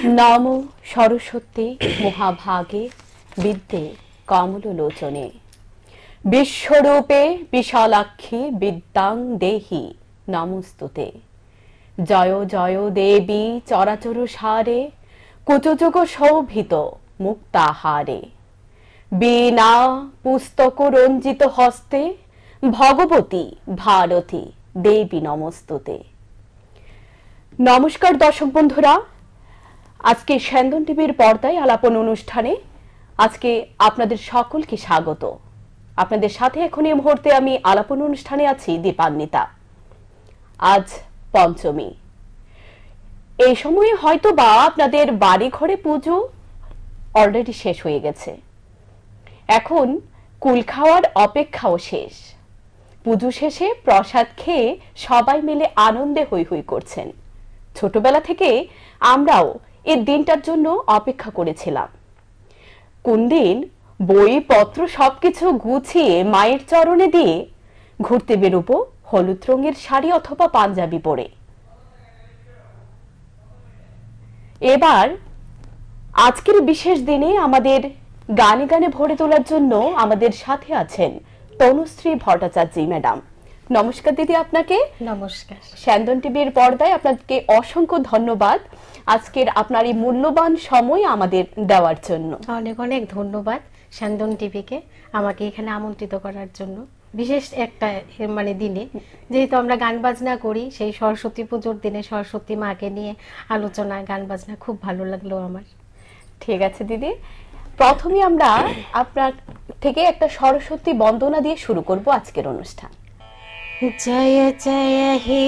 নমো সরস্বতী মহাভাগে বিদ্যে কমললোচনে বিশ্বরূপে বিশালাক্ষী বিদ্যাং দেহি নমস্তুতে। জয় জয় দেবী চরাচর সারে কুচযুগ শোভিত মুক্তাহারে। বীণা পুস্তক রঞ্জিত হস্তে ভগবতী ভারতী দেবী নমস্তুতে। নমস্কার দর্শক বন্ধুরা, আজকে স্যান্দন টিভির পর্দায় আলাপন অনুষ্ঠানে আজকে আপনাদের সকলকে স্বাগত। আপনাদের সাথে এখন এই মুহূর্তে আমি আলাপন অনুষ্ঠানে আছি দীপান্বিতা। আজ পঞ্চমী। এই সময়ে হয়তো বা আপনাদের বাড়ি ঘরে পুজো অলরেডি শেষ হয়ে গেছে, এখন কুল খাওয়ার অপেক্ষাও শেষ। পুজো শেষে প্রসাদ খেয়ে সবাই মিলে আনন্দে হৈ হৈ করছেন। ছোটবেলা থেকে আমরাও এই দিনটার জন্য অপেক্ষা করেছিলাম। কোন দিন বই পত্র সবকিছু গুছিয়ে মায়ের চরণে দিয়ে ঘুরতে বেরোবো হলুদ রঙের শাড়ি অথবা পাঞ্জাবি পরে। এবার আজকের বিশেষ দিনে আমাদের গানে গানে ভরে তোলার জন্য আমাদের সাথে আছেন তনুশ্রী ভট্টাচার্য ম্যাডাম। নমস্কার দিদি আপনাকে। নমস্কার। স্যান্দন টিভির পর্দায় আপনাকে অসংখ্য ধন্যবাদ আজকের আপনার এই মূল্যবান সময় আমাদের দেওয়ার জন্য। অনেক অনেক ধন্যবাদ স্যান্দন টিভিকে আমাকে এখানে আমন্ত্রিত করার জন্য। বিশেষ একটা দিনে যেহেতু আমরা গান বাজনা করি, সেই সরস্বতী পুজোর দিনে সরস্বতী মাকে নিয়ে আলোচনা গান বাজনা খুব ভালো লাগলো আমার। ঠিক আছে দিদি, প্রথমে আমরা আপনার থেকে একটা সরস্বতী বন্দনা দিয়ে শুরু করব আজকের অনুষ্ঠান। जय जय हे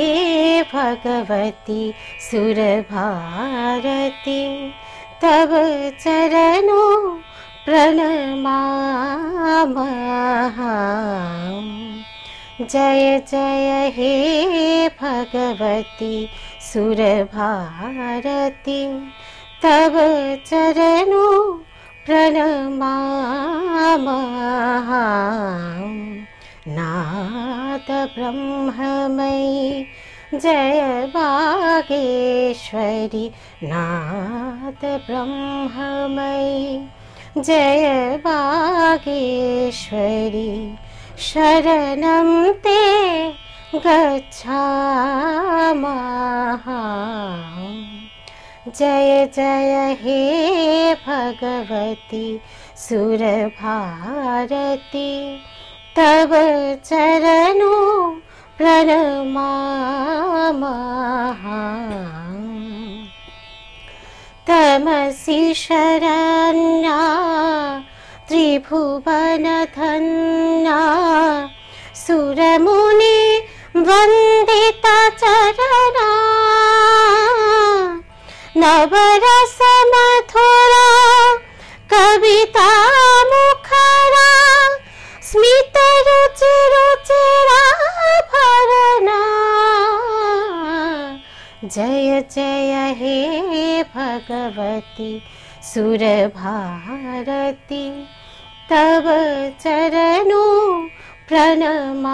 भगवती सुर भारती तव चरणों प्रणमामहम्। जय जय हे भगवती सुर भारती तव चरणों प्रणमामहम्। नाद ब्रह्ममयी जय बागेश्वरी, नाद ब्रह्ममयी जय बागेश्वरी। शरणं ते गच्छामः। जय जय हे भगवती सुर भारती तव चरणों प्रणमामहम्। तमसि शरण्या त्रिभुवनधन्या सुरमुनि वन्दिता चरणा। नवरस मधुरा कविता मुखरा स्मित रुचि रुचिराभरणा। जय जय हे भगवती सुर भारती तव चरणों प्रणमामहम्।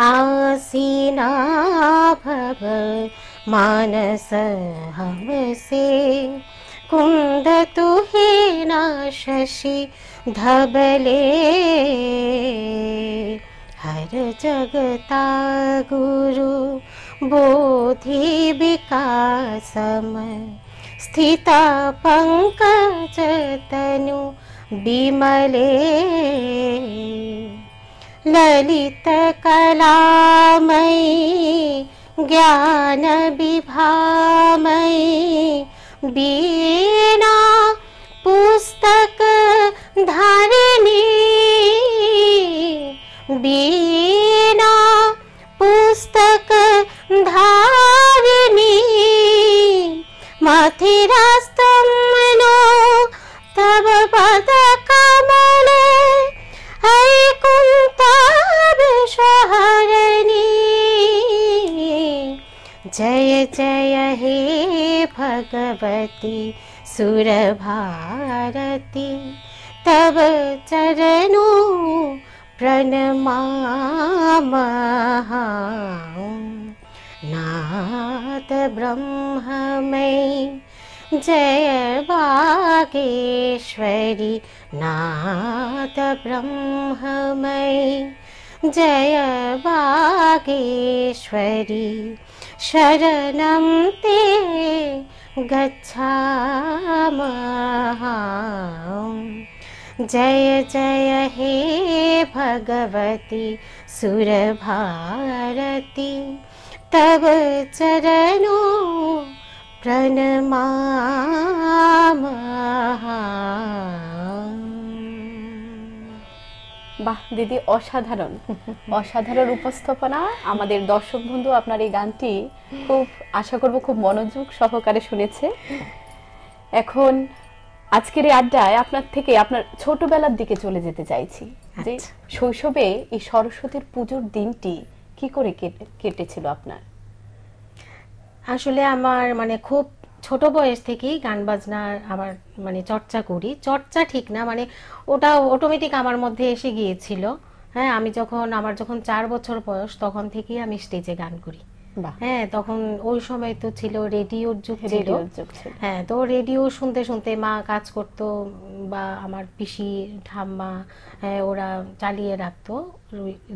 आसीना भव मानस हमसे कुंद तुहे न शशि धबले। हर जगता गुरु बोधि विकासम स्थिता पंकज तनु बिमले। ललित कलामयी ज्ञान विभामयी बीना पुस्तक धारिणी। बीना पुस्तक धारिणी मथिरा स्तम्भनो तव पद कमले। ऐकुंता विषहरिणी। जय जय हे भगवती सुर भारती तव चरणों प्रणमामहम्। नाथ ब्रह्ममयी जय बागेश्वरी, नाथ ब्रह्ममयी जय बागेश्वरी, शरणं ते गच्छामः। जय जय हे भगवती सुरभारती, तव चरणों प्रणमामः। বাহ দিদি, অসাধারণ অসাধারণ উপস্থাপনা। আমাদের দর্শক বন্ধু আপনার এই গানটি খুব আশা করব খুব মনোযোগ সহকারে শুনেছে। এখন আজকের এই আড্ডায় আপনার থেকে আপনার ছোটবেলার দিকে চলে যেতে চাইছি, যে শৈশবে এই সরস্বতীর পুজোর দিনটি কি করে কেটেছিল আপনার? আসলে আমার মানে খুব ছোট বয়স থেকেই গান বাজনার আমার মানে চর্চা করি, চর্চা ঠিক না, মানে ওটা অটোমেটিক আমার মধ্যে এসে গিয়েছিল। হ্যাঁ, আমার যখন 4 বছর বয়স তখন থেকেই আমি স্টেজে গান করি। হ্যাঁ, তখন ওই সময় তো ছিল রেডিওর যুগ ছিল। হ্যাঁ, তো রেডিও শুনতে শুনতে মা কাজ করতো বা আমার পিসি ঠাম্মা, হ্যাঁ, ওরা চালিয়ে রাখতো।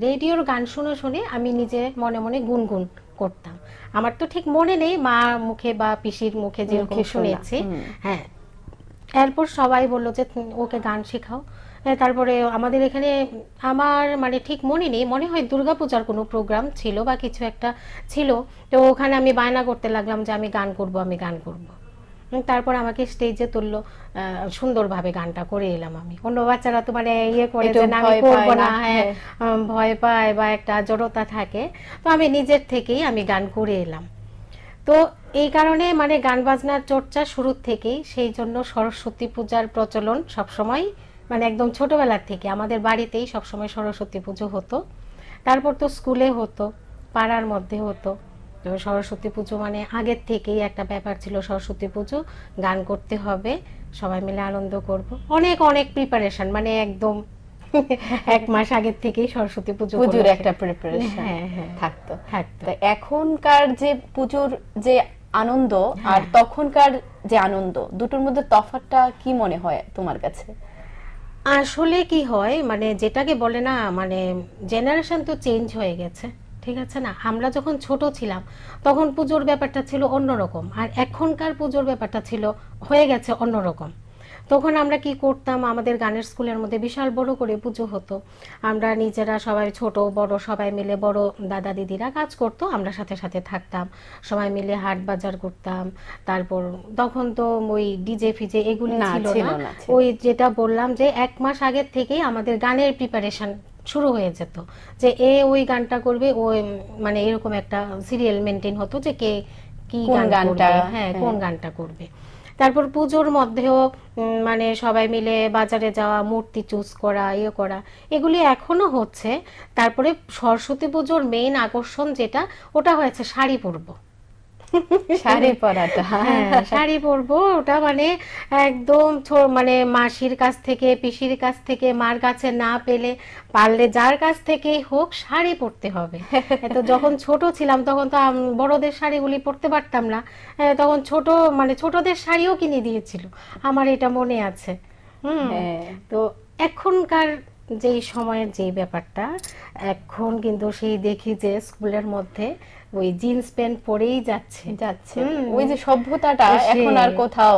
রেডিওর গান শুনে শুনে আমি নিজে মনে মনে গুনগুন করতাম। আমার তো ঠিক মনে নেই মা মুখে বা পিসির মুখে যেরকম শুনেছি। হ্যাঁ, এরপর সবাই বললো যে ওকে গান শেখাও। তারপরে আমাদের এখানে আমার মানে ঠিক মনে নেই, মনে হয় দুর্গাপূজার কোনো প্রোগ্রাম ছিল বা কিছু একটা ছিল, তো ওখানে আমি বায়না করতে লাগলাম যে আমি গান করব, আমি গান করব। তারপর আমাকে স্টেজে তুললো, সুন্দরভাবে গানটা করে এলাম আমি। অন্য বাচ্চারা তো মানে ইয়ে করে যে না আমি করবো না, হ্যাঁ, ভয় পায় বা একটা জড়তা থাকে, তো আমি নিজের থেকেই আমি গান করে এলাম। তো এই কারণে মানে গান বাজনার চর্চা শুরু থেকেই, সেই জন্য সরস্বতী পূজার প্রচলন সবসময় মানে একদম ছোটবেলার থেকে আমাদের বাড়িতেই সবসময় সরস্বতী পুজো হতো। তারপর তো স্কুলে হতো, পাড়ার মধ্যে হতো। তো সরস্বতী পুজো মানে আগের থেকেই একটা ব্যাপার ছিল, সরস্বতী পুজো গান করতে হবে, সবাই মিলে আনন্দ করব। অনেক অনেক প্রিপারেশন, মানে একদম 1 মাস আগের থেকেই সরস্বতী পুজোর একটা প্রিপারেশন থাকতো। এখনকার যে পুজোর যে আনন্দ আর তখনকার যে আনন্দ, দুটোর মধ্যে তফাৎটা কি মনে হয় তোমার কাছে? আসলে কি হয়, মানে যেটাকে বলে না, মানে জেনারেশন তো চেঞ্জ হয়ে গেছে, ঠিক আছে না? আমরা যখন ছোট ছিলাম তখন পুজোর ব্যাপারটা ছিল অন্যরকম, আর এখনকার পুজোর ব্যাপারটা হয়ে গেছে অন্যরকম। তখন আমরা কি করতাম, আমাদের গানের স্কুলের মধ্যে বিশাল বড় করে পুজো হতো। আমরা নিজেরা সবাই ছোট বড় সবাই মিলে, বড় দাদা দিদিরা কাজ করতো, আমরা সাথে সাথে থাকতাম, সবাই মিলে হাট বাজার করতাম। তারপর তখন তো ওই ডিজে ফিজে এগুলি ছিল না, ওই যেটা বললাম যে 1 মাস আগের থেকেই আমাদের গানের প্রিপারেশন শুরু হয়ে যেত, যে ওই গানটা করবে, ওই মানে এরকম একটা সিরিয়াল মেনটেন হতো যে কে কি গানটা, হ্যাঁ, কোন গানটা করবে। তারপর পুজোর মধ্যেও মানে সবাই মিলে বাজারে যাওয়া, মূর্তি চুজ করা, ইয়ে করা, এগুলি এখনো হচ্ছে। তারপরে সরস্বতী পুজোর মেইন আকর্ষণ যেটা, ওটা হয়েছে শাড়ি পরবো। শাড়ি পরাটা, হ্যাঁ, শাড়ি পরবো, ওটা মানে একদম মানে মাসির কাছ থেকে, পিসির কাছ থেকে, মার কাছে না পেলে পারলে যার কাছ থেকেই হোক শাড়ি পরতে হবে। তো যখন ছোট ছিলাম তখন তো বড়দের শাড়িগুলি পরতে পারতাম না, তখন মানে ছোটদের শাড়িও কিনে দিয়েছিল, আমার এটা মনে আছে। তো এখনকার যেই সময়ের যেই ব্যাপারটা, এখন কিন্তু সেই দেখি যে স্কুলের মধ্যে ওই জিন্স প্যান্ট পরেই যাচ্ছে, ওই যে সভ্যতাটা এখন আর কোথাও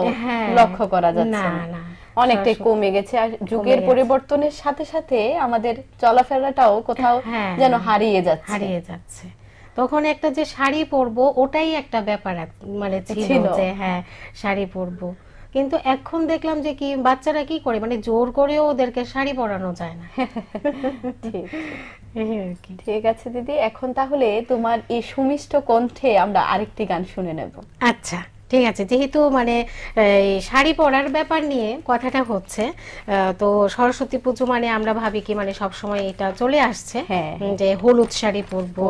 লক্ষ্য করা যাচ্ছে না, অনেকটাই কমে গেছে। আর যুগের পরিবর্তনের সাথে সাথে আমাদের চলাফেরাটাও কোথাও যেন হারিয়ে যাচ্ছে। তখন একটা যে শাড়ি পরবো ওটাই একটা ব্যাপার মানে ছিল যে হ্যাঁ শাড়ি পরবো, কিন্তু এখন দেখলাম যে কি বাচ্চারা কি করে, মানে জোর করেও ওদেরকে শাড়ি পরানো যায় না। ঠিক আছে দিদি, এখন তাহলে তোমার এই সুমিষ্ট কণ্ঠে আমরা আরেকটি গান শুনে নেব। আচ্ছা ঠিক আছে, যেহেতু মানে শাড়ি পরার ব্যাপার নিয়ে কথাটা হচ্ছে, তো সরস্বতী পুজো মানে আমরা ভাবি কি মানে সব সময় এটা চলে আসছে যে হলুদ শাড়ি পরবো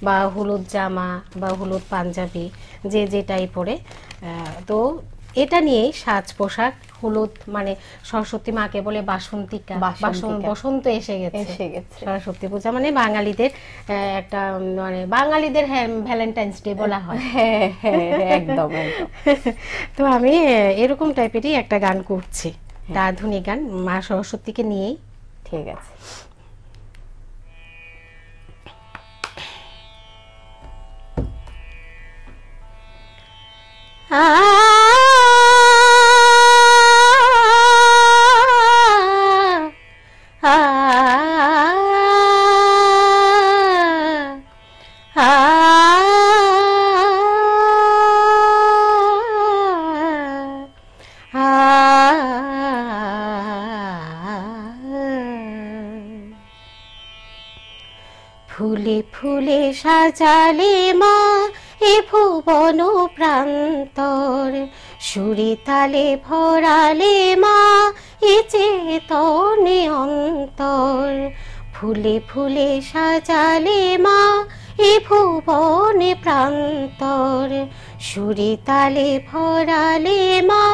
বা হলুদ জামা বা হলুদ পাঞ্জাবি, যে যেটাই পরে। তো এটা নিয়েই সাজ পোশাক। হলুদ মানে সরস্বতী মাকে বলে বাসন্তিকা, বসন্ত এসে গেছে, সরস্বতী পূজা মানে বাঙালিদের একটা মানে বাঙালিদের ভ্যালেন্টাইন্স ডে বলা হয়। একদম একদম। তো আমি এরকম টাইপেরই একটা গান করছি, আধুনিক গান মা সরস্বতীকে নিয়েই। ঠিক আছে। ফুলে ফুলে সাজালে মা এ ভুবন প্রান্তর, সুরে তালে ভরালে মা এ চেতনে অন্তর। ফুলে ফুলে সাজালে মা এ ভুবন প্রান্তর, সুরে তালে ভরালে মা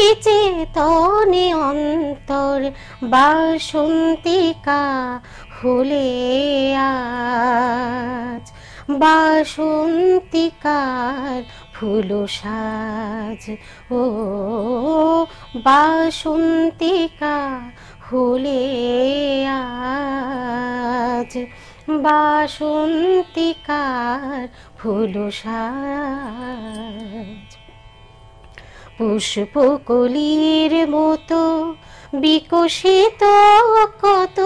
এ চেতনে অন্তর। বাসন্তিকা হলে আজ বাসন্তিকার ফুল সাজ, ও বাসন্তিকা হলে আজ বাসন্তিকার ফুল সাজ। পুষ্পকলির মতো বিকশিত কত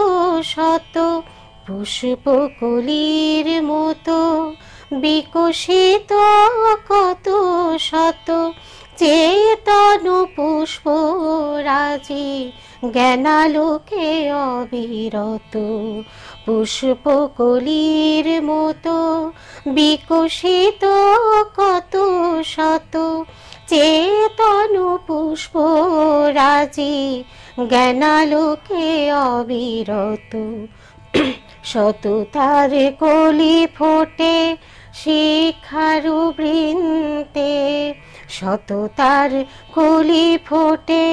শত, পুষ্পকলির মতো বিকশিত কত শত, চেতন পুষ্প রাজি জ্ঞানালোকে অবিরত। পুষ্পকলির মতো বিকশিত কত শত, চেতন পুষ্প রাজি জ্ঞানালোকে অবিরত। সততার কলি ফোটে শিখার বৃন্তে, সততার কলি ফোটে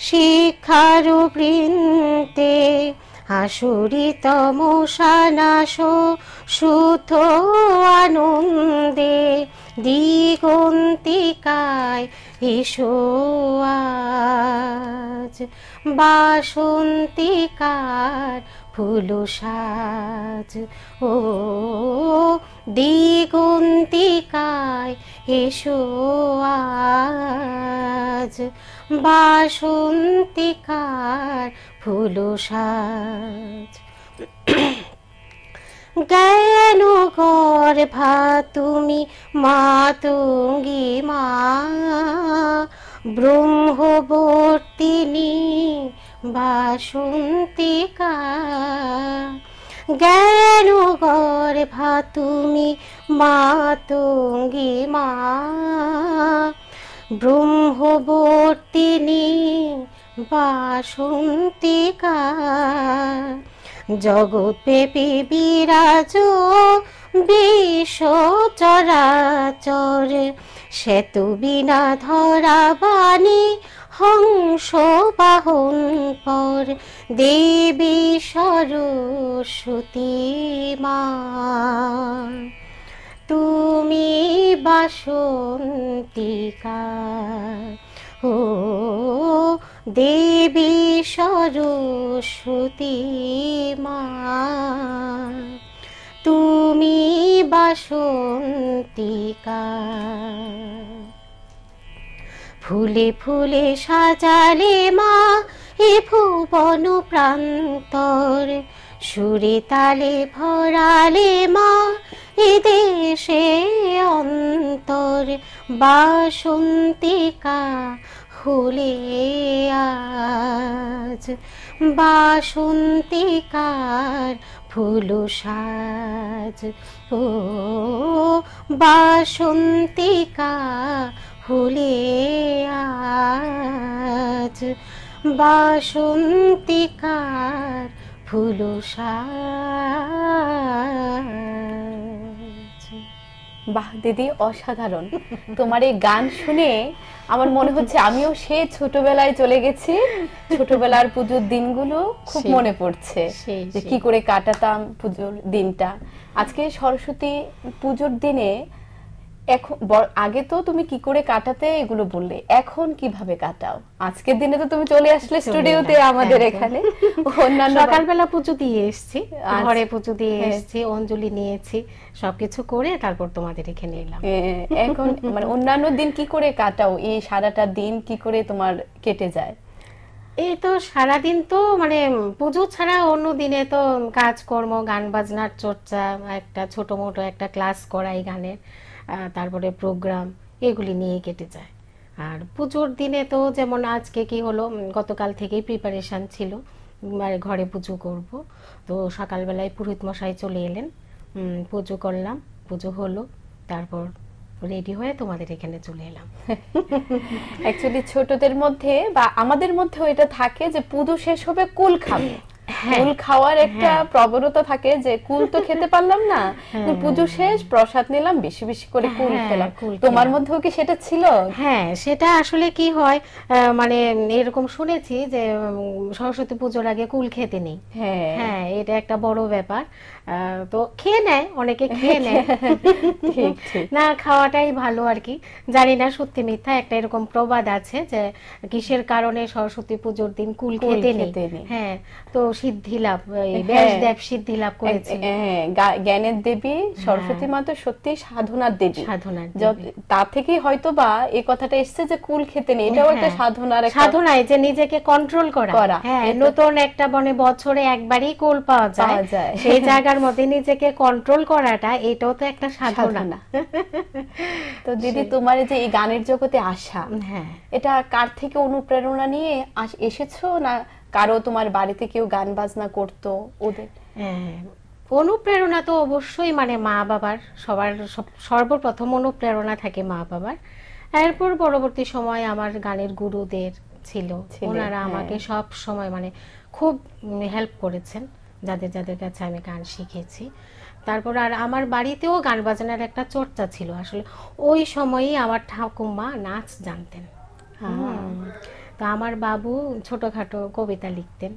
শিখার বৃন্তে। আসরিত মশানাশ সুত আনন্দে, দিগন্তিকায় এসো আজ বাসন্তিকার ফুল সাজ, ও দিগন্তিকায় এসো আজ বাসন্তিকার ফুল সাজ। জ্ঞান গর্ভা তুমি মাতঙ্গী মা, ব্রহ্মবর্তিনী বাসন্তিকা। জ্ঞান গর্ভা তুমি মাতঙ্গী মা, ব্রহ্মবর্তিনী বাসন্তিকা। জগৎব্যাপী বিরাজ বিশ্ব চরাচর, সেতু বিনা ধরা বাণী হংস বাহন পর। দেবী সরস্বতী মা তুমি বাসন্তিকা, ও দেবী সরস্বতী মা তুমি বাসন্তিকা। ফুলে ফুলে সাজালে মা এ ভুবন প্রান্তর, সুরে তালে ভরালে মা এ দেশে অন্তর। বাসন্তিকা হলে আজ বাসন্তিকার ফুল সাজ, ও বাসন্তিকা হলে আজ বাসন্তিকার ফুল সাজ। বাহ দিদি, অসাধারণ। তোমার এই গান শুনে আমার মনে হচ্ছে আমিও সেই ছোটবেলায় চলে গেছি। ছোটবেলার পুজোর দিনগুলো খুব সেই, মনে পড়ছে, সেই, যে সেই। কি করে কাটাতাম পুজোর দিনটা। আজকে সরস্বতী পুজোর দিনে এখন আগে তো তুমি কি করে কাটাতে এগুলো বললে, এখন কিভাবে কাটাও? আজকের দিনে তো তুমি চলে আসলে চলে স্টুডিওতে এলাম, আমাদের একদম। এখানে। অন্যান্য সকালবেলা পুজো দিয়ে এসেছি, আচ্ছা। ঘরে পুজো দিয়ে হ্যাঁ। এসেছি, অঞ্জলি নিয়েছি, সবকিছু করে তারপর তোমাদের এখানে এলাম। এখন মানে অন্যান্য দিন কি করে কাটাও? এই সারাটা দিন কি করে তোমার কেটে যায়? এই তো সারাদিন তো মানে পুজো ছাড়া অন্য দিনে তো কাজকর্ম, গান বাজনার চর্চা, একটা ছোট মোটো একটা ক্লাস করাই গানের, তারপরে প্রোগ্রাম, এগুলি নিয়ে কেটে যায়। আর পুজোর দিনে তো যেমন আজকে কি হলো, গতকাল থেকেই প্রিপারেশন ছিল, মানে ঘরে পুজো করব। তো সকালবেলায় পুরোহিত মশাই চলে এলেন, পুজো করলাম, পুজো হলো, তারপর রেডি হয়ে তোমাদের এখানে চলে এলাম। অ্যাকচুয়ালি ছোটদের মধ্যে বা আমাদের মধ্যেও এটা থাকে যে পুজো শেষ হবে কুল খাবে। হ্যাঁ, কুল খাওয়ার একটা হ্যাঁ। প্রবণতা থাকে যে কুল তো খেতে পারলাম না, হ্যাঁ, পুজো শেষ, প্রসাদ নিলাম, বেশি বেশি করে কুল হ্যাঁ, খেলাম। কুল তোমার খেলাম। মধ্যেও কি সেটা ছিল? হ্যাঁ, সেটা আসলে কি হয়, মানে এরকম শুনেছি যে সরস্বতী পুজোর আগে কুল খেতে নেই। হ্যাঁ, হ্যাঁ, এটা একটা বড় ব্যাপার। তো খেয়ে নেয়, অনেকে খেয়ে নেয়। ঠিক ঠিক। না, খাওয়াটাই ভালো আর কি। জানি না সত্যি মিথ্যা, একটা এরকম প্রবাদ আছে যে কিসের কারণে সরস্বতী পুজোর দিন কুল কুল খেতে নেই। খেতে নেই। হ্যাঁ, তো সিদ্ধি লাভ, এই হ্যাঁ। ব্যাসদেব সিদ্ধি লাভ করেছে। হ্যাঁ, জ্ঞানের দেবী সরস্বতী মা তো সত্যি সাধনার দেবী। সাধনার যত- দেবী। তা থেকেই হয়তো বা এই কথাটা এসছে যে কুল খেতে নেই, এটাও একটা হ্যাঁ, সাধনার একটা সাধনায় যে নিজেকে কন্ট্রোল করা। করা। হ্যাঁ, এটা- নতুন একটা মানে বছরে একবারই কুল পাওয়া যায়, পাওয়া যায়। সেই জায়গার মধ্যে নিজেকে কন্ট্রোল করাটা, এটাও তো একটা সাধনা। সাধনা। তো দিদি, তোমার এই যে এই গানের জগতে আসা, হ্যাঁ, এটা কার থেকে অনুপ্রেরণা নিয়ে এসেছো, না কারো তোমার বাড়িতে কেউ গান বাজনা করতো ওদের? হ্যাঁ, অনুপ্রেরণা তো অবশ্যই মানে মা বাবার, সবার সর্বপ্রথম অনুপ্রেরণা থাকে মা বাবার। এরপর পরবর্তী সময় আমার গানের গুরুদের ছিল, ওনারা হ্যাঁ। আমাকে সব সময় মানে খুব হেল্প করেছেন, যাদের যাদের কাছে আমি গান শিখেছি। তারপর আর আমার বাড়িতেও গান বাজনার একটা চর্চা ছিল আসলে। ওই সময়ই আমার ঠাকুমা নাচ জানতেন। তো আমার বাবু ছোটখাটো কবিতা লিখতেন।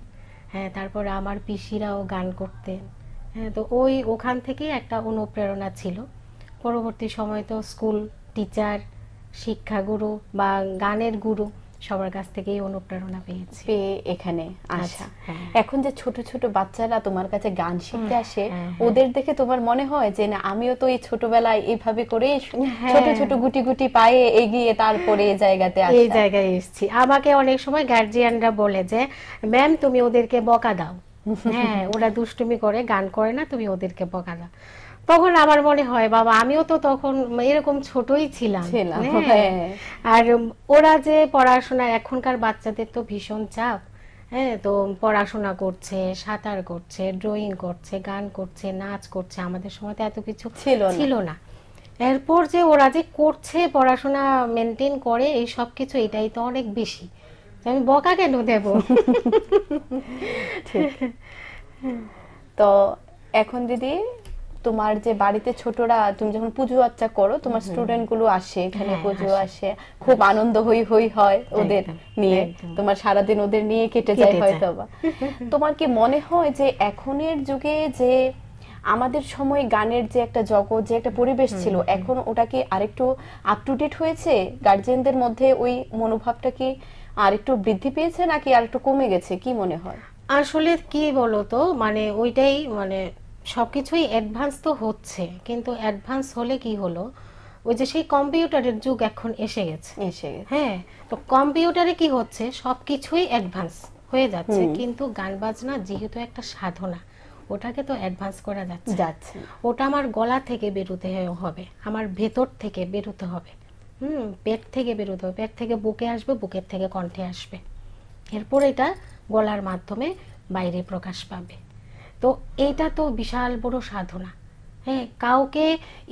হ্যাঁ, তারপরে আমার পিসিরাও গান করতেন। হ্যাঁ, তো ওখান থেকেই একটা অনুপ্রেরণা ছিল। পরবর্তী সময় তো স্কুল টিচার, শিক্ষাগুরু বা গানের গুরু, সবার কাছ থেকেই অনুপ্রেরণা পেয়েছি। পেয়ে এখানে আসা। হ্যাঁ। এখন যে ছোট ছোট বাচ্চারা তোমার কাছে গান শিখতে আসে, হ্যাঁ, ওদের দেখে তোমার মনে হয় যে না, আমিও তো এই ছোটবেলায় এইভাবে করে হ্যাঁ। ছোট ছোট গুটি গুটি পায়ে এগিয়ে তারপরে এই জায়গাতে এই আসা। জায়গায় এসেছি। আমাকে অনেক সময় গার্জিয়ানরা বলে যে ম্যাম তুমি ওদেরকে বকা দাও, হ্যাঁ ওরা দুষ্টুমি করে, গান করে না, তুমি ওদেরকে বকা দাও। তখন আমার মনে হয় বাবা, আমিও তো তখন এরকম ছোটই ছিলাম। হ্যাঁ। হ্যাঁ। আর ওরা যে পড়াশোনা, এখনকার বাচ্চাদের তো ভীষণ চাপ। হ্যাঁ, তো পড়াশোনা করছে, সাঁতার করছে, ড্রয়িং করছে, গান করছে, নাচ করছে। আমাদের সময় তো এত কিছু ছিল না। এরপর যে ওরা যে করছে, পড়াশোনা মেনটেন করে, এই সব কিছু, এটাই তো অনেক বেশি। তো আমি বকা কেন দেব? ঠিক। তো এখন দিদি, তোমার যে বাড়িতে ছোটরা, তুমি যখন পুজো আচ্চা করো, তোমার স্টুডেন্ট গুলো আসে এখানে, হ্যাঁ, পুজো আসে, খুব আনন্দ হই হই হয় ওদের একদম, নিয়ে, একদম। তোমার সারাদিন ওদের নিয়ে কেটে যায় কেটে হয়তো যায়। বা। তোমার কি মনে হয় যে এখনের যুগে যে আমাদের সময় গানের যে একটা জগৎ, যে একটা পরিবেশ ছিল, এখন ওটা কি আরেকটু আপ টু ডেট হয়েছে? গার্জিয়ানদের মধ্যে ওই মনোভাবটা কি আরেকটু বৃদ্ধি পেয়েছে, নাকি আরেকটু কমে গেছে, কি মনে হয়? আসলে কি বলতো, মানে ওইটাই, মানে সবকিছুই অ্যাডভান্স তো হচ্ছে, কিন্তু অ্যাডভান্স হলে কি হলো, ওই যে সেই কম্পিউটারের যুগ এখন এসে গেছে। এসে গেছে। হ্যাঁ, তো কম্পিউটারে কি হচ্ছে, সবকিছুই অ্যাডভান্স হয়ে যাচ্ছে, কিন্তু গান বাজনা যেহেতু একটা সাধনা, ওটাকে তো অ্যাডভান্স করা যাচ্ছে। যাচ্ছে। ওটা আমার গলা থেকে বেরোতে হবে, আমার ভেতর থেকে বেরোতে হবে, পেট থেকে বেরোতে হবে, পেট থেকে বুকে আসবে, বুকের থেকে কণ্ঠে আসবে, এরপর এটা গলার মাধ্যমে বাইরে প্রকাশ পাবে। তো এইটা তো বিশাল বড় সাধনা। হ্যাঁ, কাউকে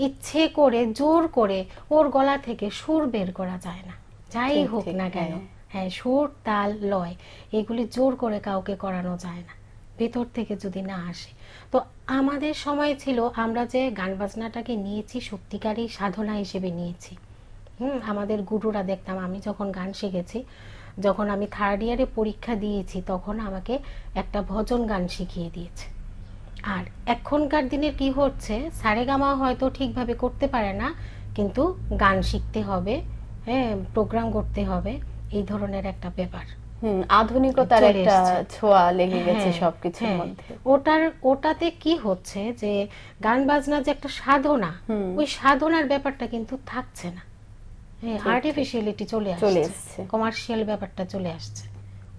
ইচ্ছে করে জোর করে ওর গলা থেকে সুর বের করা যায় না, যাই ঠিক, হোক ঠিক, না কেন। হ্যাঁ। হ্যাঁ, সুর, তাল, লয়, এগুলি জোর করে কাউকে করানো যায় না। ভেতর থেকে যদি না আসে। তো আমাদের সময় ছিল আমরা যে গান বাজনাটাকে নিয়েছি সত্যিকারই সাধনা হিসেবে নিয়েছি। আমাদের গুরুরা দেখতাম, আমি যখন গান শিখেছি, যখন আমি 3rd ইয়ারে পরীক্ষা দিয়েছি, তখন আমাকে একটা ভজন গান শিখিয়ে দিয়েছে। আর এখনকার দিনের কি হচ্ছে, সারেগামা হয়তো ঠিকভাবে করতে পারে না, কিন্তু গান শিখতে হবে, হ্যাঁ, প্রোগ্রাম করতে হবে, এই ধরনের একটা ব্যাপার আধুনিকতার চলে একটা এসছে। ছোঁয়া লেগে গেছে হ্যাঁ, সবকিছুর হ্যাঁ। মধ্যে। ওটাতে কি হচ্ছে যে গান বাজনা যে একটা সাধনা, ওই সাধনার ব্যাপারটা কিন্তু থাকছে না। হ্যাঁ, আর্টিফিশিয়ালিটি চলে চলে আসছে, এসছে। কমার্শিয়াল ব্যাপারটা চলে আসছে।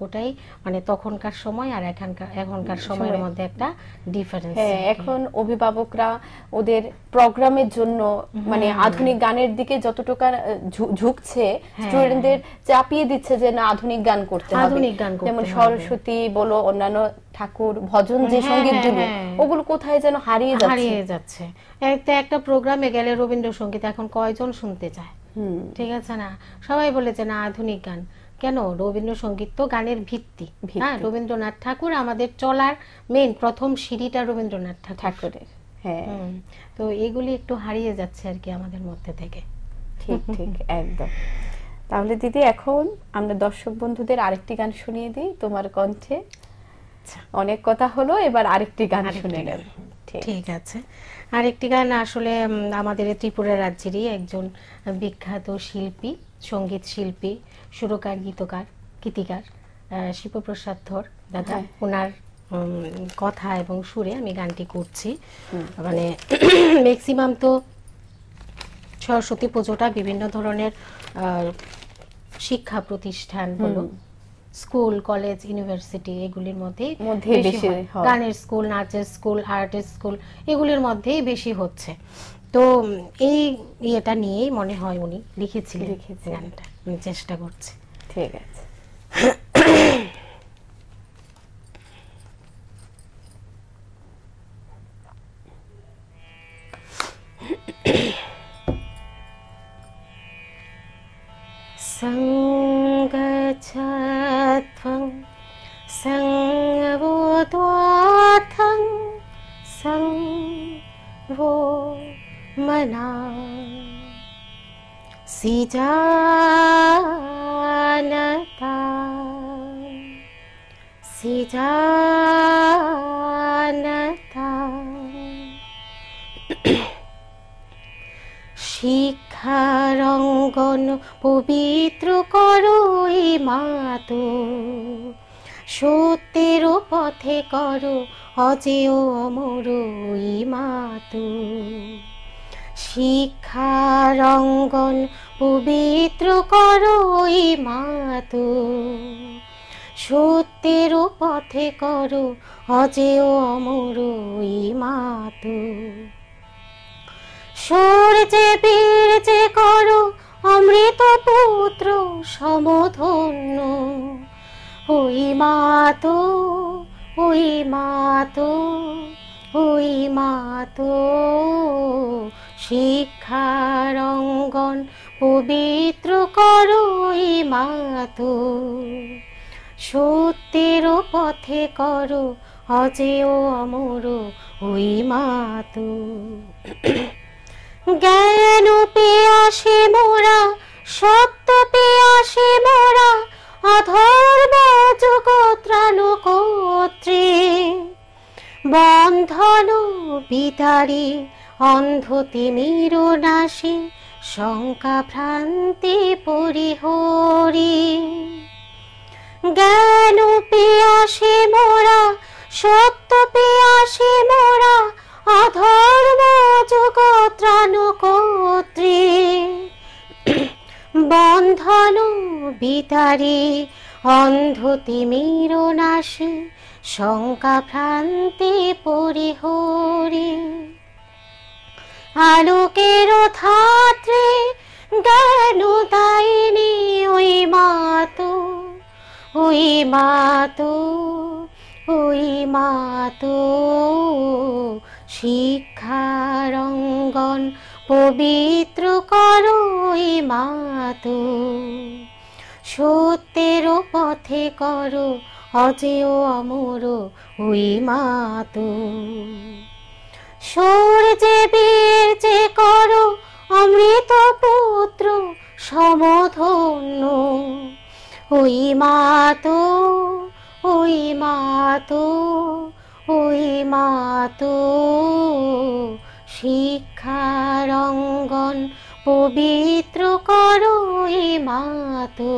ওটাই মানে তখনকার সময় আর এখনকার সময়ের মধ্যে একটা ডিফারেন্স। হ্যাঁ, এখন অভিভাবকরা ওদের প্রোগ্রামের জন্য মানে আধুনিক গানের দিকে যতটুকু ঝুঁকছে, স্টুডেন্টদের চাপিয়ে দিচ্ছে যে না আধুনিক গান করতে হবে। আধুনিক গান করতে যেমন হবে। সরস্বতী বলো, অন্যান্য ঠাকুর ভজন যে সঙ্গীতগুলো, ওগুলো কোথায় যেন হারিয়ে যাচ্ছে। একটা প্রোগ্রামে গেলে রবীন্দ্রসঙ্গীত এখন কয়জন শুনতে চায়? ঠিক আছে না, সবাই বলেছে না আধুনিক গান। কেন? রবীন্দ্রসঙ্গীত তো গানের ভিত্তি। হ্যাঁ, রবীন্দ্রনাথ ঠাকুর আমাদের চলার মেন প্রথম সিঁড়িটা রবীন্দ্রনাথ ঠাকুরের। হ্যাঁ, তো এগুলি একটু হারিয়ে যাচ্ছে আর কি আমাদের মধ্যে থেকে। ঠিক ঠিক একদম। তাহলে দিদি, এখন আমরা দর্শক বন্ধুদের আরেকটি গান শুনিয়ে দিই তোমার কণ্ঠে। অনেক কথা হলো, এবার আরেকটি গান শুনে নেব। ঠিক আছে। আরেকটি গান আসলে আমাদের ত্রিপুরা রাজ্যেরই একজন বিখ্যাত শিল্পী, সঙ্গীত শিল্পী, সুরকার, গীতিকার শিবপ্রসাদ ধর দাদা, ওনার কথা এবং সুরে আমি গানটি করছি। মানে ম্যাক্সিমাম তো সরস্বতী পুজোটা বিভিন্ন ধরনের শিক্ষা প্রতিষ্ঠান বলো, স্কুল, কলেজ, ইউনিভার্সিটি, এগুলির মধ্যে বেশি হয়। গানের স্কুল, নাচের স্কুল, আর্টের স্কুল, এগুলির মধ্যেই বেশি হচ্ছে। তো এই ইয়েটা নিয়েই মনে হয় উনি লিখেছিলেন গানটা। আমি চেষ্টা করছি। ঠিক আছে। সঙ্গচ্ছধ্বং সঙ্গবোধ্বাথং সঙ্গো মনা সিজানতা শিক্ষারঙ্গন পবিত্র করো এ মাতো, সত্যের পথে করো অজেয় অমর এ মাতো। শিক্ষারঙ্গন পবিত্র করো এ মাতো, সত্যের পথে করো অজেয় অমর এ মাতো। সূর্যে বীর্যে করো অমৃত পুত্র সমধন্য ওই মাতো, ওই মাতো, ওই মাতো। শিক্ষারঙ্গন পবিত্র করো ওই মাতো, সত্যের পথে করো অজেয় অমর ওই মাতো। জ্ঞান পেয়াসে মোরা, সত্য পেয়াসে মোরা, অধর্ম জগত্রাণ কর্ত্রী। বন্ধন বিতারি অন্ধ তিমির নাশী, শঙ্কা ভ্রান্তি পরিহরি। জ্ঞান পেয়াসে মোরা, সত্য পেয়াসে মোরা, অধর্ম জগত্রাণ কর্ত্রী। বন্ধন বিতারি অন্ধ তিমির নাশী, শঙ্কা ভ্রান্তি পরিহরি। আলোকের ধাত্রী জ্ঞান দায়িনী ওই মাতো, ওই মাতো, ওই মাতো। শিক্ষারঙ্গন পবিত্র করো ওই মাতো, সত্যের পথে করো অজেয় অমর ওই মা তো। সূর্যে বীর যে করো অমৃত পুত্র সমধন্য, ওই মা তো, ওই মা তো, ওই মা তো। শিক্ষার অঙ্গন পবিত্র করো ওই মা তো।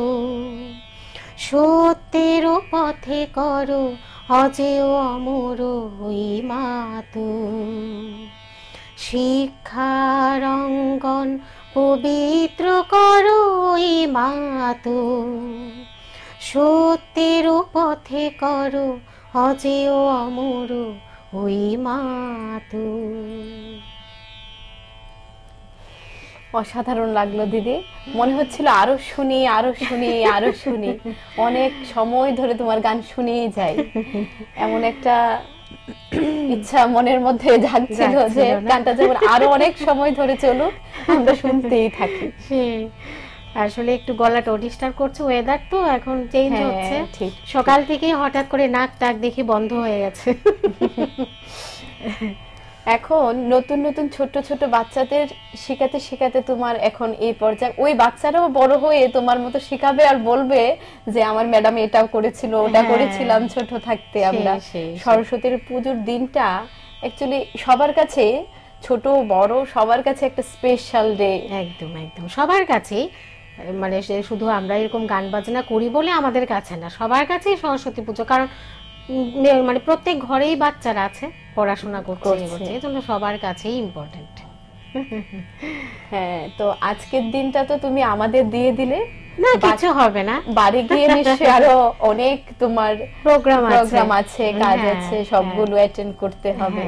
সত্যের পথে করো অজেয় অমর ওই মা তো। শিক্ষার অঙ্গন পবিত্র করো ওই মা তো। সত্যের পথে করো অজেয় অমর ওই মা তো। অসাধারণ লাগলো দিদি, মনে হচ্ছিল আরো শুনি আরো শুনি আরো শুনি, অনেক সময় ধরে তোমার গান শুনেই যাই, এমন একটা ইচ্ছা মনের মধ্যে জাগছিল যে গানটা যেমন আরো অনেক সময় ধরে চলুক, আমরা শুনতেই থাকি। আসলে একটু গলাটা ডিস্টার্ব করছে, ওয়েদার তো এখন চেঞ্জ হচ্ছে, সকাল থেকে হঠাৎ করে নাক টাক দেখি বন্ধ হয়ে গেছে। এখন নতুন নতুন ছোট ছোট বাচ্চাদের শেখাতে শেখাতে তোমার এখন এই পর্যায়ে, ওই বাচ্চারাও বড় হয়ে তোমার মতো শেখাবে আর বলবে যে আমার ম্যাডাম এটাও করেছিল ওটা করেছিলাম ছোট থাকতে আমরা। সরস্বতীর পুজোর দিনটা অ্যাকচুয়ালি সবার কাছে, ছোট বড় সবার কাছে একটা স্পেশাল ডে। একদম একদম সবার কাছে, মানে শুধু আমরা এরকম গান বাজনা করি বলে আমাদের কাছে না, সবার কাছেই সরস্বতী পুজো। কারণ মানে প্রত্যেক ঘরেই বাচ্চারা আছে, পড়াশোনা করছে, এজন্য সবার কাছেই ইম্পর্টেন্ট। হ্যাঁ, তো আজকের দিনটা তো তুমি আমাদের দিয়ে দিলে, না কিছু হবে না, বাড়ি গিয়ে নিশ্চয়ই আরো অনেক তোমার প্রোগ্রাম আছে, কাজ আছে, সবগুলো অ্যাটেন্ড করতে হবে।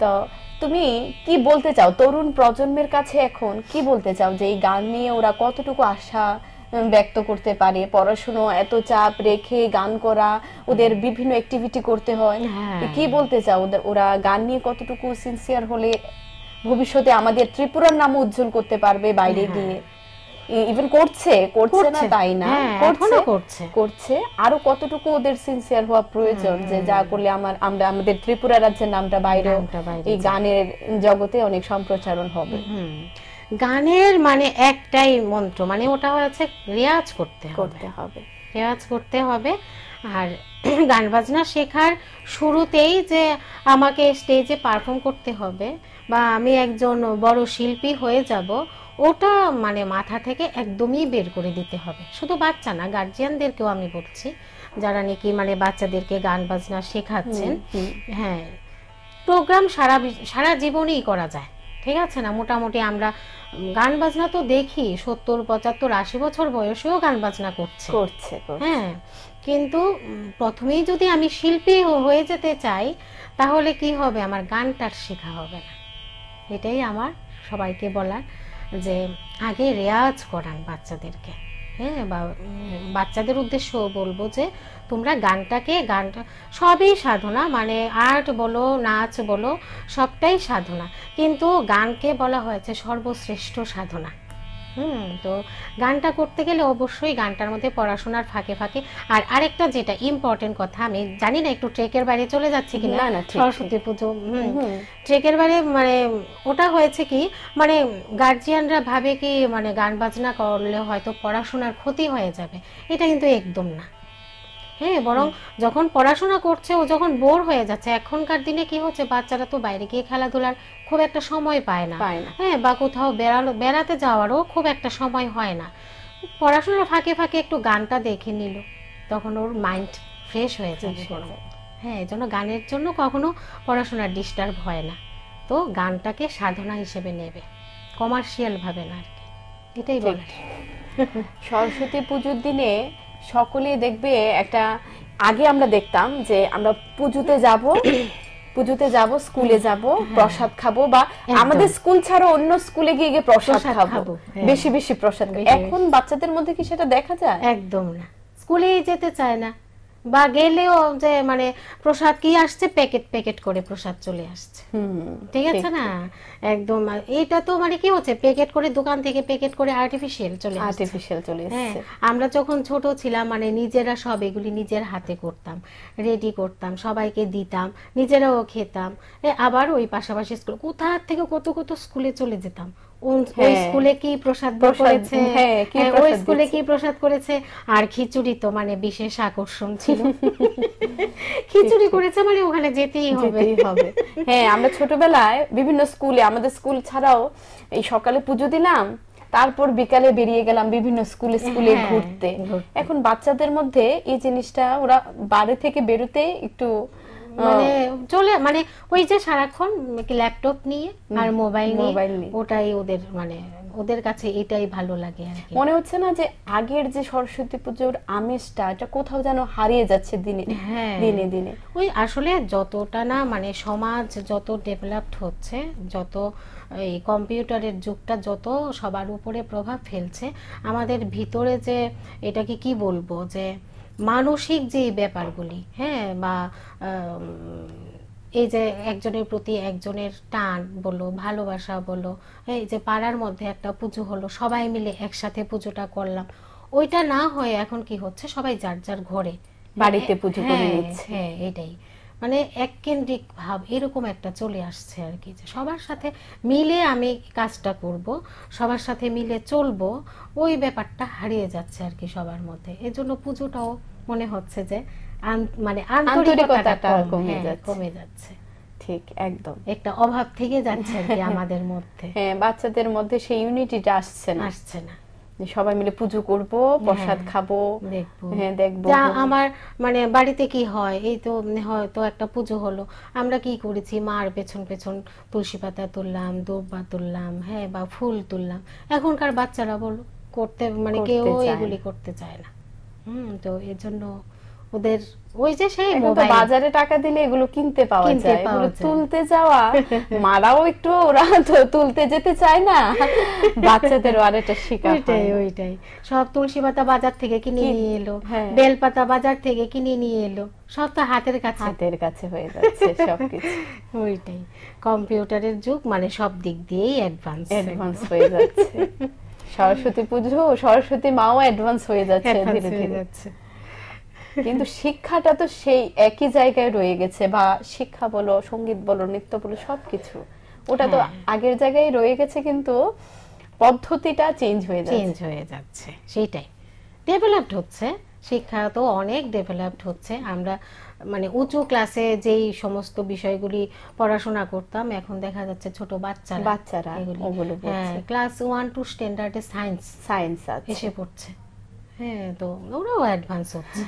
তো তুমি কি বলতে চাও তরুণ প্রজন্মের কাছে, এখন কি বলতে চাও যে এই গান নিয়ে ওরা কতটুকু আশা ব্যক্ত করতে পারে? পড়াশোনা এত চাপ রেখে গান করা, ওদের বিভিন্ন অ্যাক্টিভিটি করতে হয়, কি বলতে চাও ওরা গান নিয়ে কতটুকু সিনসিয়ার হলে ভবিষ্যতে আমাদের ত্রিপুরার নাম উজ্জ্বল করতে পারবে বাইরে গিয়ে? ইভেন করছে না তাই না, করছে, আরো কতটুকু ওদের সিনসিয়ার হওয়া প্রয়োজন যে যা করলে আমরা আমাদের ত্রিপুরা রাজ্যের নামটা বাইরে এই গানের জগতে অনেক সম্প্রচারণ হবে। গানের মানে একটাই মন্ত্র, মানে ওটা হচ্ছে রেয়াজ করতে হবে, রেয়াজ করতে হবে। আর গান বাজনা শেখার শুরুতেই যে আমাকে স্টেজে পারফর্ম করতে হবে বা আমি একজন বড় শিল্পী হয়ে যাব, ওটা মানে মাথা থেকে একদমই বের করে দিতে হবে। শুধু বাচ্চা না, গার্জিয়ানদেরকেও আমি বলছি, যারা নাকি মানে বাচ্চাদেরকে গান বাজনা শেখাচ্ছেন। হ্যাঁ, প্রোগ্রাম সারা জীবনই করা যায়, ঠিক আছে না? মোটামুটি আমরা গান বাজনা তো দেখি 70, 75, 80 বছর বয়সেও গান বাজনা করছে। হ্যাঁ, কিন্তু প্রথমেই যদি আমি শিল্পী হয়ে যেতে চাই তাহলে কি হবে, আমার গানটার শেখা হবে না। এটাই আমার সবাইকে বলার, যে আগে রেয়াজ করান বাচ্চাদেরকে। হ্যাঁ, বা বাচ্চাদের উদ্দেশ্যও বলবো যে তোমরা গানটা সবই সাধনা, মানে আর্ট বলো নাচ বলো সবটাই সাধনা, কিন্তু গানকে বলা হয়েছে সর্বশ্রেষ্ঠ সাধনা। তো গানটা করতে গেলে অবশ্যই গানটার মধ্যে পড়াশোনার ফাঁকে ফাঁকে। আর আরেকটা যেটা ইম্পর্টেন্ট কথা, আমি জানি না একটু ট্রেকের বাইরে চলে যাচ্ছি কিনা, সরস্বতী পুজো ট্রেকের বাইরে, মানে ওটা হয়েছে কি, মানে গার্জিয়ানরা ভাবে কি মানে গান বাজনা করলে হয়তো পড়াশোনার ক্ষতি হয়ে যাবে, এটা কিন্তু একদম না। হ্যাঁ, বরং যখন পড়াশোনা করছে ও যখন বোর হয়ে যাচ্ছে, এখনকার দিনে কি হচ্ছে, বাচ্চারা তো বাইরে গিয়ে খেলাধুলার খুব একটা সময় পায় না, হ্যাঁ, বা কোথাও বেড়াতে যাওয়ারও খুব একটা সময় হয় না। পড়াশোনার ফাঁকে ফাঁকে একটু গানটা দেখে নিল, তখন ওর মাইন্ড ফ্রেশ হয়ে যাবে। হ্যাঁ, এই জন্য গানের জন্য কখনো পড়াশোনার ডিস্টার্ব হয় না। তো গানটাকে সাধনা হিসেবে নেবে, কমার্শিয়াল ভাবে না আর কি, এটাই বলার। সরস্বতী পুজোর দিনে সকলে দেখবে, একটা আগে আমরা দেখতাম যে আমরা পুজোতে যাব, স্কুলে যাব, প্রসাদ খাবো, বা আমাদের স্কুল ছাড়া অন্য স্কুলে গিয়ে প্রসাদ খাবো, বেশি বেশি প্রসাদ। এখন বাচ্চাদের মধ্যে কি সেটা দেখা যায়? একদম না, স্কুলেই যেতে চায় না, বা গেলেও যে মানে প্রসাদ কি আসছে, প্যাকেট প্যাকেট করে প্রসাদ চলে আসছে, ঠিক আছে না? একদম এটা তো মানে কি হচ্ছে, প্যাকেট করে দোকান থেকে প্যাকেট করে আর্টিফিশিয়াল চলে হ্যাঁ, আসছে। আমরা যখন ছোট ছিলাম মানে নিজেরা সব এগুলি নিজের হাতে করতাম, রেডি করতাম, সবাইকে দিতাম, নিজেরাও খেতাম। আবার ওই পাশাপাশি স্কুল কোথা থেকে কত কত স্কুলে চলে যেতাম, ওই স্কুলে কি প্রসাদ করেছে, ওই স্কুলে কি প্রসাদ করেছে। আর খিচুড়ি তো মানে বিশেষ আকর্ষণ ছিল, খিচুড়ি করেছে মানে ওখানে যেতেই হবে। হ্যাঁ, আমরা ছোটবেলায় বিভিন্ন স্কুলে, আমাদের স্কুল ছাড়াও এই সকালে পুজো দিলাম, তারপর বিকালে বেরিয়ে গেলাম বিভিন্ন স্কুলে ঘুরতে। এখন বাচ্চাদের মধ্যে এই জিনিসটা, ওরা বাড়ি থেকে বেরোতে একটু মানে চলে মানে ওই যে সারাক্ষণ ল্যাপটপ নিয়ে আর মোবাইল নিয়ে, ওটাই ওদের মানে ওদের কাছে এটাই ভালো লাগে আর কি। মনে হচ্ছে না যে আগের যে সরস্বতী পুজোর আমেজটা, এটা কোথাও যেন হারিয়ে যাচ্ছে দিনে দিনে। ওই আসলে যতটা না মানে সমাজ যত ডেভেলপড হচ্ছে, যত এই কম্পিউটারের যুগটা যত সবার উপরে প্রভাব ফেলছে, আমাদের ভিতরে যে এটাকে কি বলবো, যে মানসিক যে ব্যাপারগুলি, হ্যাঁ, বা এই যে একজনের প্রতি একজনের টান বলো, ভালোবাসা বলো, এই যে পাড়ার মধ্যে একটা পুজো হলো, সবাই মিলে একসাথে পুজোটা করলাম, ওইটা না হয়ে এখন কি হচ্ছে, সবাই যার যার ঘরে বাড়িতে পুজো করে নিচ্ছে। হ্যাঁ, এটাই মানে এককেন্দ্রিক ভাব এরকম একটা চলে আসছে আর কি, যে সবার সাথে মিলে আমি কাজটা করব, সবার সাথে মিলে চলবো, ওই ব্যাপারটা হারিয়ে যাচ্ছে আর কি সবার মধ্যে। এজন্য পুজোটাও মনে হচ্ছে যে মানে আন্তরিকতাটা কমে যাচ্ছে। ঠিক, একদম একটা অভাব থেকে যাচ্ছে আর কি আমাদের মধ্যে। হ্যাঁ, বাচ্চাদের মধ্যে সেই ইউনিটিটা আসছে না, সবাই মিলে পুজো করব, প্রসাদ খাবো, দেখবো। যা আমার মানে বাড়িতে কি হয়, এই তো হয়তো একটা পুজো হলো, আমরা কি করেছি, মার পেছন পেছন তুলসী পাতা তুললাম, দুর্বা তুললাম, হ্যাঁ, বা ফুল তুললাম। এখনকার বাচ্চারা বলো করতে মানে কেউ এগুলি করতে চায় না। তো এর জন্য ওদের ওই যে সেই বাজারে টাকা দিলে এগুলো কিনতে পাওয়া যায়, এগুলো তুলতে যাওয়া, মারাও একটু ওরা তুলতে যেতে চায় না, বাচ্চাদেরও আর এটা শেখা। ওইটাই সব তুলসী পাতা বাজার থেকে কিনে নিয়ে এলো, বেল পাতা বাজার থেকে কিনে নিয়ে এলো, সব তো হাতের কাছে হয়ে যাচ্ছে সবকিছু। ওইটাই কম্পিউটারের যুগ, মানে সব দিক দিয়েই অ্যাডভান্স হয়ে যাচ্ছে। সরস্বতী পুজো, সরস্বতী মাও অ্যাডভান্স হয়ে যাচ্ছে ধীরে ধীরে। কিন্তু শিক্ষাটা তো সেই একই জায়গায় রয়ে গেছে, বা শিক্ষা বলো, সঙ্গীত বলো, নৃত্য বলো, সবকিছু ওটা তো আগের জায়গায় রয়ে গেছে, কিন্তু পদ্ধতিটা চেঞ্জ হয়ে যাচ্ছে। সেটাই ডেভেলপড হচ্ছে, শিক্ষা তো অনেক ডেভেলপড হচ্ছে। আমরা মানে উঁচু ক্লাসে যেই সমস্ত বিষয়গুলি পড়াশোনা করতাম, এখন দেখা যাচ্ছে ছোট বাচ্চারা ক্লাস 1 টু স্ট্যান্ডার্ডে সায়েন্স এসে পড়ছে। হ্যাঁ, তো ওরাও অ্যাডভান্স হচ্ছে।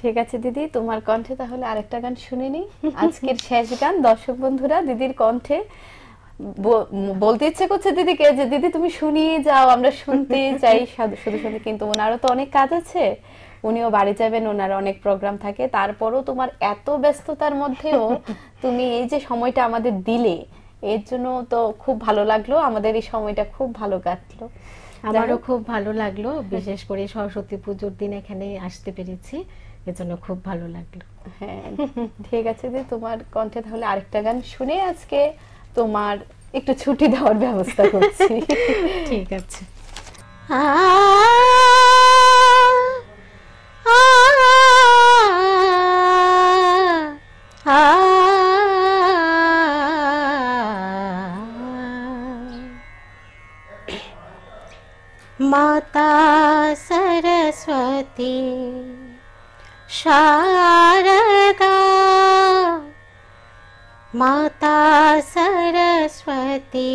ঠিক আছে দিদি, তোমার কণ্ঠে তাহলে আরেকটা গান শুনে নি, আজকের শেষ গান। দর্শক বন্ধুরা দিদির কণ্ঠে বলতে ইচ্ছে করছে দিদিকে যে দিদি তুমি শুনিয়ে যাও, আমরা শুনতে চাই শুধু, কিন্তু ওনারও তো অনেক কাজ আছে, উনিও বাড়ি যাবেন, ওনার অনেক প্রোগ্রাম থাকে, তারপরও তোমার এত ব্যস্ততার মধ্যেও তুমি এই যে সময়টা আমাদের দিলে, এর জন্য তো খুব ভালো লাগলো, আমাদের এই সময়টা খুব ভালো কাটলো। আমারও খুব ভালো লাগলো, বিশেষ করে সরস্বতী পুজোর দিন এখানে আসতে পেরেছি, এজন্য খুব ভালো লাগলো। হ্যাঁ, ঠিক আছে দিদি, তোমার কণ্ঠে তাহলে আরেকটা গান শুনে আজকে তোমার একটু ছুটি দেওয়ার ব্যবস্থা করছি। ঠিক আছে। माता सरस्वती शारदा, माता सरस्वती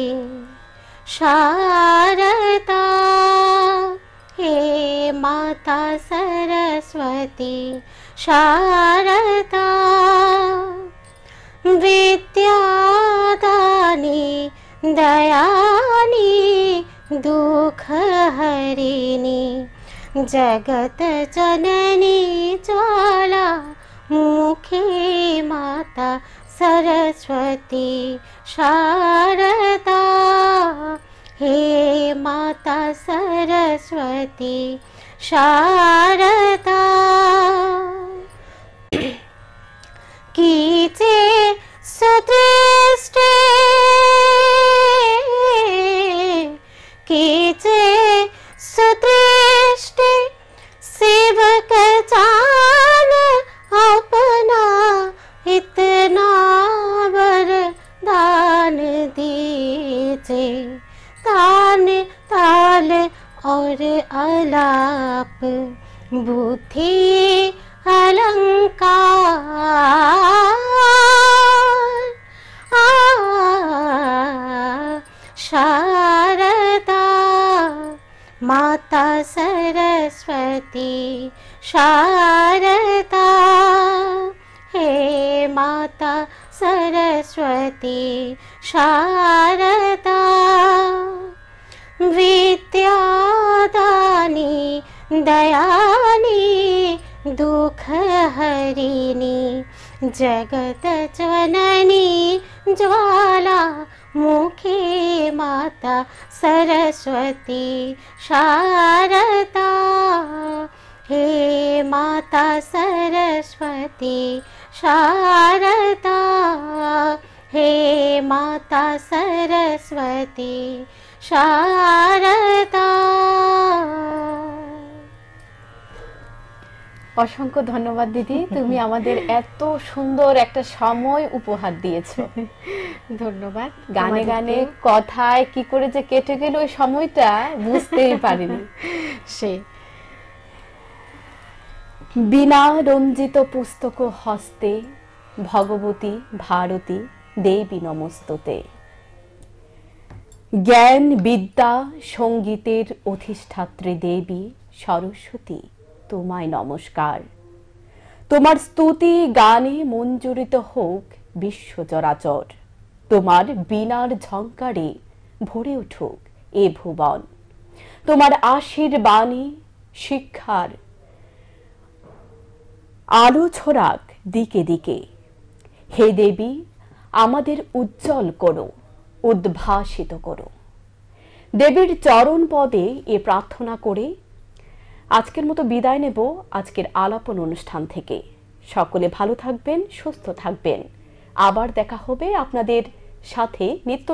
शारदा, हे माता सरस्वती शारदा, विद्यादानी दयानी दुख हरिणी, जगत जननी ज्वाला मुखी, माता सरस्वती शारदा, हे माता सरस्वती शारदा कीचे सुदृष्टि कीचे सुदृष्टि सेवक जान अपना इतना वरदान दीजे तान ताल और अलाप बुद्धि अलंकार शारदा माता सरस्वती शारदा हे माता सरस्वती शारदा विद्यादानी दयानी दुख हरिणी जगत जननी ज्वाला मुखी माता सरस्वती शारदा हे माता सरस्वती शारदा हे माता सरस्वती शारदा। অসংখ্য ধন্যবাদ দিদি, তুমি আমাদের এত সুন্দর একটা সময় উপহার দিয়েছো। ধন্যবাদ। গানে গানে কথায় কি করে যে কেটে গেল ওই সময়টা বুঝতেই পারিনি। সে বিনা রঞ্জিত পুস্তক হস্তে ভগবতী ভারতী দেবী নমস্তুতে। জ্ঞান বিদ্যা সঙ্গীতের অধিষ্ঠাত্রী দেবী সরস্বতী তোমায় নমস্কার। তোমার স্তুতি গানে মঞ্জুরিত হোক বিশ্ব চরাচর। তোমার বীণার ঝংকারে ভরে উঠুক এ ভুবন। তোমার আশীর্বাণী শিক্ষার আলো ছড়াক দিকে দিকে। হে দেবী, আমাদের উজ্জ্বল করো, উদ্ভাসিত করো। দেবীর চরণ পদে এ প্রার্থনা করে আজকের মতো বিদায় নেব আজকের আলাপন অনুষ্ঠান থেকে। সকলে ভালো থাকবেন, সুস্থ থাকবেন। আবার দেখা হবে আপনাদের সাথে নিত্য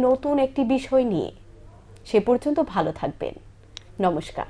নতুন একটি বিষয় নিয়ে। সে পর্যন্ত ভালো থাকবেন। নমস্কার।